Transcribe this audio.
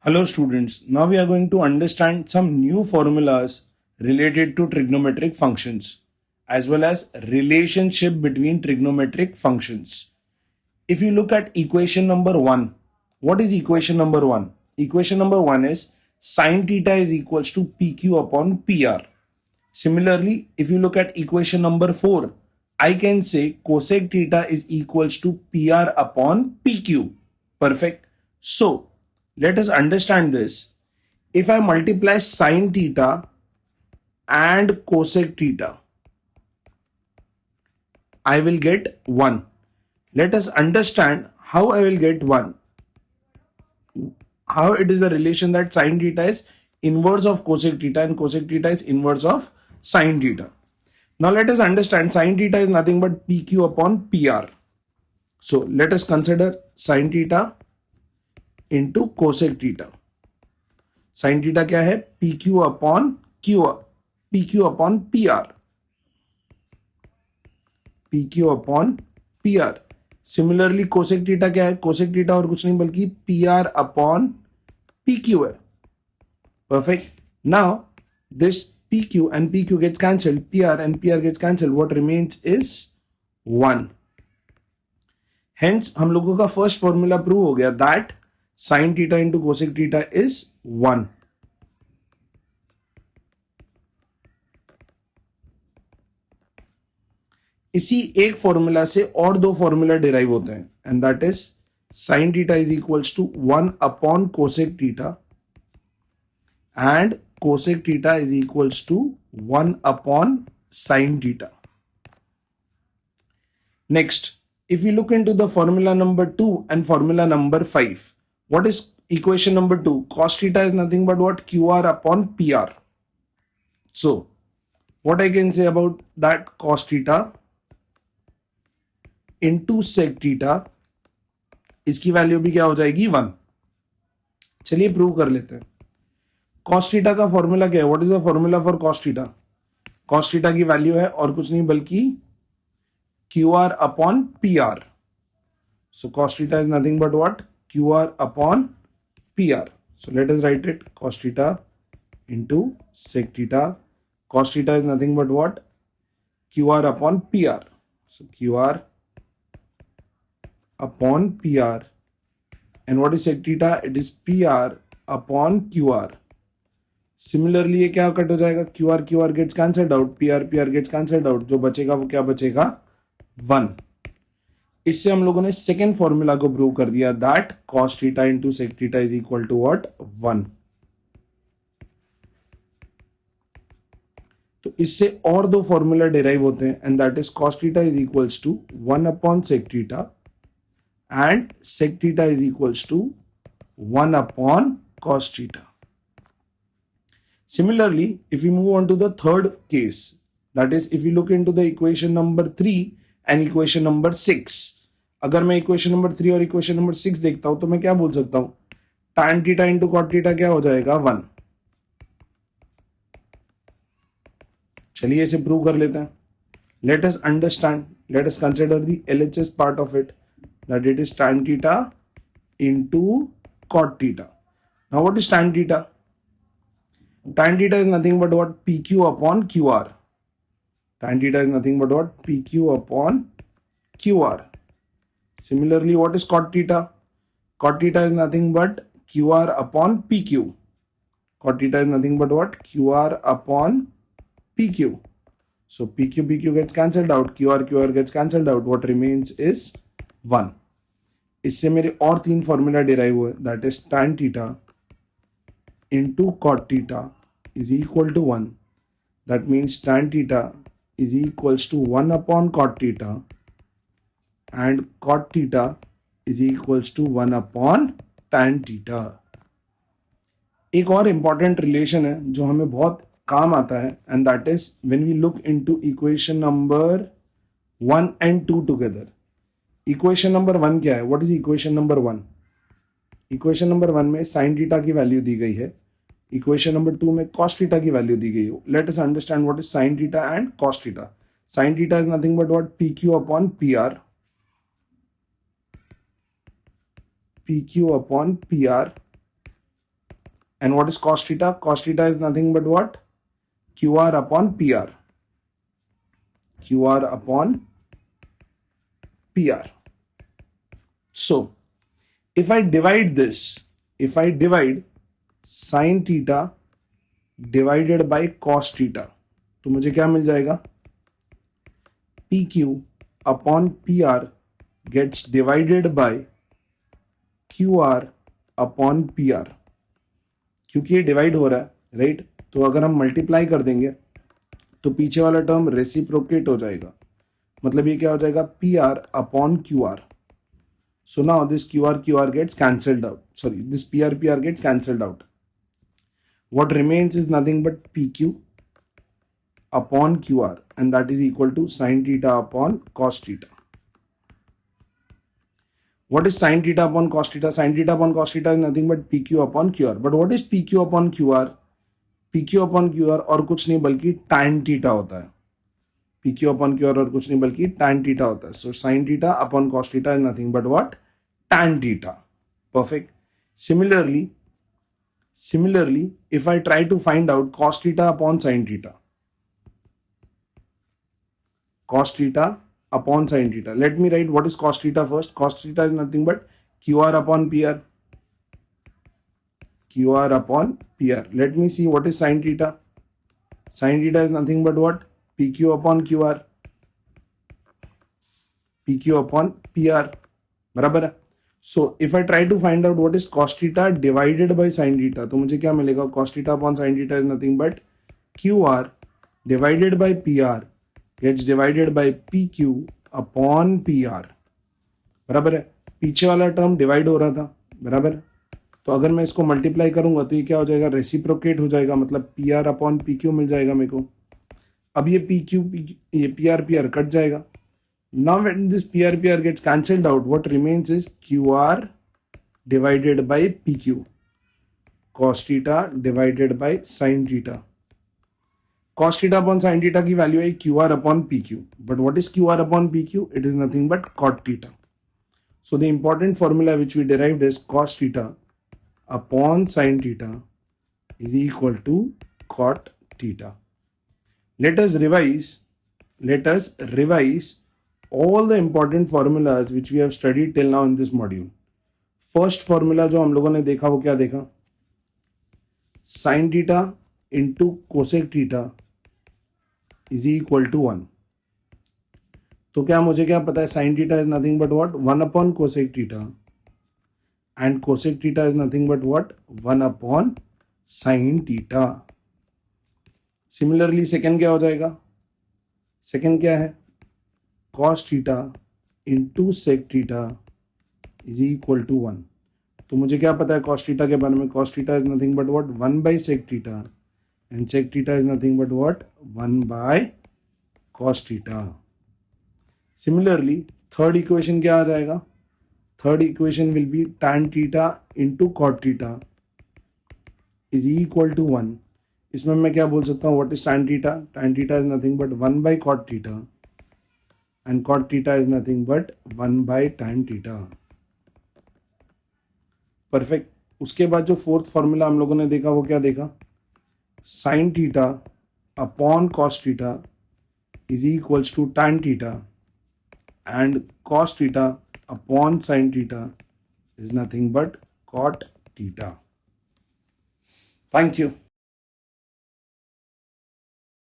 Hello students, now we are going to understand some new formulas related to trigonometric functions as well as relationship between trigonometric functions. If you look at equation number 1, what is equation number 1? Equation number 1 is sine theta is equals to pq upon pr. Similarly, if you look at equation number 4, I can say cosec theta is equals to pr upon pq. Perfect. So, let us understand this. If I multiply sine theta and cosec theta, I will get 1. Let us understand how I will get 1. How it is a relation that sine theta is inverse of cosec theta and cosec theta is inverse of sine theta. Now let us understand sine theta is nothing but pq upon pr. So let us consider sine theta into cosec theta. Sin theta क्या है? PQ upon QR. PQ upon PR. PQ upon PR. Similarly, cosec theta क्या है? Cosec theta और कुछ नहीं बल्कि PR upon PQ है. Perfect. Now, this PQ and PQ gets cancelled. PR and PR gets cancelled. What remains is 1. Hence, हम लोगों का first formula prove हो गया that sin theta into cosec theta is 1. इसी एक फॉर्मूला से और दो फॉर्मूला डिराइव होते हैं and that is sine theta is equals to 1 upon cosec theta and cosec theta is equals to 1 upon sine theta. Next, if you look into the formula number 2 and formula number 5, what is equation number 2? Cos theta is nothing but what? QR upon PR. So, what I can say about that cos theta into sec theta, इसकी value भी क्या हो जाएगी? 1. चलिए prove कर लेते हैं. cos theta का फॉर्मूला क्या है? What is the formula for cos theta? cos theta की वैल्यू है और कुछ नहीं बल्कि QR upon PR. So cos theta is nothing but what? QR upon PR. So let us write it. Cos theta into sec theta. Cos theta is nothing but what? QR upon PR. So QR upon PR. And what is sec theta? It is PR upon QR. Similarly, ये क्या cut हो जाएगा? QR gets cancelled out. PR gets cancelled out. जो बचेगा वो क्या बचेगा? 1. इससे हम लोगों ने सेकेंड फॉर्मूला को प्रूव कर दिया that cos theta into sec theta is equal to what? 1. तो इससे और दो फॉर्मूला डिराइव होते हैं and that is cos theta is equals to 1 upon sec theta and sec theta is equals to 1 upon cos theta. Similarly, if we move on to the third case, that is if you look into the equation number 3 and equation number 6, अगर मैं equation number 3 और equation number 6 देखता हूं तो मैं क्या बोल सकता हूं? tan theta into cot theta क्या हो जाएगा? 1. चलिए इसे प्रूव कर लेते हैं. Let us understand, let us consider the LHS part of it, that it is tan theta into cot theta. Now what is tan theta? Tan theta is nothing but what? PQ upon QR. Tan theta is nothing but what? PQ upon QR. Similarly, what is cot theta? Cot theta is nothing but QR upon PQ. Cot theta is nothing but what? QR upon PQ. So PQ gets cancelled out. QR gets cancelled out. What remains is 1. इससे मेरे और तीन formula derive हुए. That is tan theta into cot theta is equal to 1. That means tan theta is equals to 1 upon cot theta and cot theta is equals to 1 upon tan theta. एक और important relation है जो हमें बहुत काम आता है and that is when we look into equation number 1 and 2 together. Equation number 1 क्या है? What is equation number 1? Equation number 1 में sin theta की वैल्यू दी गई है. Equation number 2 में cos theta की वैल्यू दी गई हो. Let us understand what is sin theta and cos theta. Sin theta is nothing but what? PQ upon PR. PQ upon PR And what is cos theta? Cos theta is nothing but what? QR upon PR. QR upon PR. So if I divide this, if I divide sin theta divided by cos theta, तो मुझे क्या मिल जाएगा? PQ upon PR gets divided by QR upon PR. क्योंकि ये divide हो रहा है, right? तो अगर हम मल्टीप्लाई कर देंगे तो पीछे वाला टर्म रेसिप्रोकेट हो जाएगा, मतलब ये क्या हो जाएगा? PR upon QR. So now this QR gets cancelled out. Sorry, this PR gets cancelled out. What remains is nothing but PQ upon QR, and that is equal to sin theta upon cos theta. What is sin theta upon cos theta? Sin theta upon cos theta is nothing but PQ upon QR. But what is PQ upon QR? PQ upon QR और कुछ नहीं बल्कि tan theta होता है. PQ upon QR और कुछ नहीं बल्कि tan theta होता है. So sin theta upon cos theta is nothing but what? Tan theta. Perfect. Similarly, if I try to find out cos theta upon sin theta, cos theta upon sin theta. Let me write what is cos theta first. Cos theta is nothing but QR upon PR. QR upon PR. Let me see what is sin theta. Sin theta is nothing but what? PQ upon QR. PQ upon PR. बराबर है. So if I try to find out what is cos theta divided by sin theta, तो मुझे क्या मिलेगा? Cos theta upon sin theta is nothing but QR divided by PR gets divided by PQ upon PR. बराबर है. पीछे वाला term divide हो रहा था, बराबर है. तो अगर मैं इसको मल्टीप्लाई करूंगा तो ये क्या हो जाएगा? रेसिप्रोकेट हो जाएगा, मतलब PR अपॉन PQ मिल जाएगा मेरे को. अब ये ये PR कट जाएगा. Now when this PR gets cancelled out, what remains is QR divided by PQ, cos theta divided by sin theta. Cos theta upon sin theta की वैल्यू है QR upon PQ. But what is QR upon PQ? It is nothing but cot theta. So the important formula which we derived is cos theta upon sin theta is equal to cot theta. Let us revise all the important formulas which we have studied till now in this module. First formula जो हम लोगों ने देखा वो क्या देखा? sin theta into cosec theta is equal to 1. तो क्या मुझे क्या पता है? sin theta is nothing but what? 1 upon cosec theta, and cosec theta is nothing but what? 1 upon sin theta. Similarly second क्या हो जाएगा? Second क्या है? cos theta into sec theta is equal to 1. तो मुझे क्या पता है cos theta के बारे में? cos theta is nothing but what? 1 by sec theta, and sec theta is nothing but what? 1 by cos theta. Similarly third equation क्या आ जाएगा? Third equation will be tan theta into cot theta is equal to 1. इसमें मैं क्या बोल सकता हूँ? What is tan theta? Tan theta is nothing but 1 by cot theta, and cot theta is nothing but 1 by tan theta. Perfect. उसके बाद जो fourth formula हम लोगों ने देखा वो क्या देखा? sin theta upon cos theta is equals to tan theta, and cos theta upon sin theta is nothing but cot theta. Thank you.